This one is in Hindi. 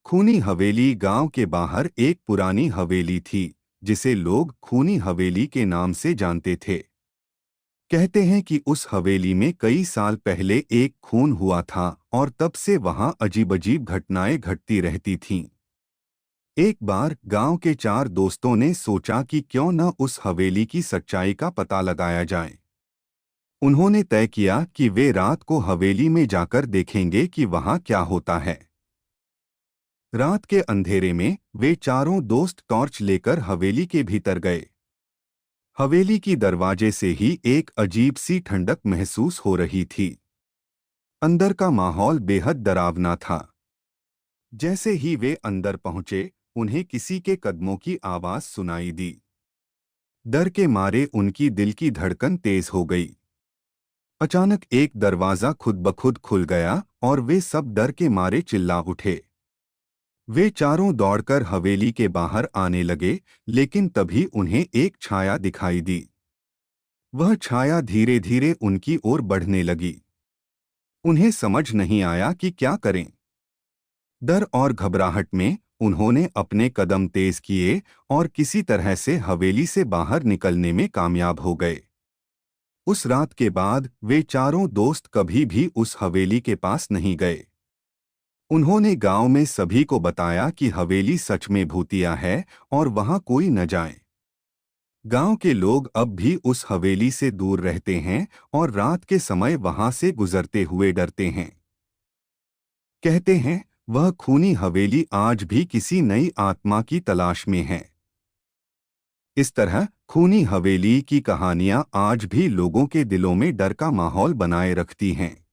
खूनी हवेली गांव के बाहर एक पुरानी हवेली थी जिसे लोग खूनी हवेली के नाम से जानते थे। कहते हैं कि उस हवेली में कई साल पहले एक खून हुआ था और तब से वहां अजीब-अजीब घटनाएं घटती रहती थीं। एक बार गांव के चार दोस्तों ने सोचा कि क्यों न उस हवेली की सच्चाई का पता लगाया जाए। उन्होंने तय किया कि वे रात को हवेली में जाकर देखेंगे कि वहां क्या होता है। रात के अंधेरे में वे चारों दोस्त टॉर्च लेकर हवेली के भीतर गए। हवेली की दरवाजे से ही एक अजीब सी ठंडक महसूस हो रही थी। अंदर का माहौल बेहद डरावना था। जैसे ही वे अंदर पहुंचे, उन्हें किसी के कदमों की आवाज सुनाई दी। डर के मारे उनकी दिल की धड़कन तेज हो गई। अचानक एक दरवाजा खुद ब खुद खुल गया और वे सब डर के मारे चिल्ला उठे। वे चारों दौड़कर हवेली के बाहर आने लगे, लेकिन तभी उन्हें एक छाया दिखाई दी। वह छाया धीरे धीरे उनकी ओर बढ़ने लगी। उन्हें समझ नहीं आया कि क्या करें। डर और घबराहट में उन्होंने अपने कदम तेज किए और किसी तरह से हवेली से बाहर निकलने में कामयाब हो गए। उस रात के बाद वे चारों दोस्त कभी भी उस हवेली के पास नहीं गए। उन्होंने गांव में सभी को बताया कि हवेली सच में भूतिया है और वहां कोई न जाए। गांव के लोग अब भी उस हवेली से दूर रहते हैं और रात के समय वहां से गुजरते हुए डरते हैं। कहते हैं वह खूनी हवेली आज भी किसी नई आत्मा की तलाश में है। इस तरह खूनी हवेली की कहानियां आज भी लोगों के दिलों में डर का माहौल बनाए रखती हैं।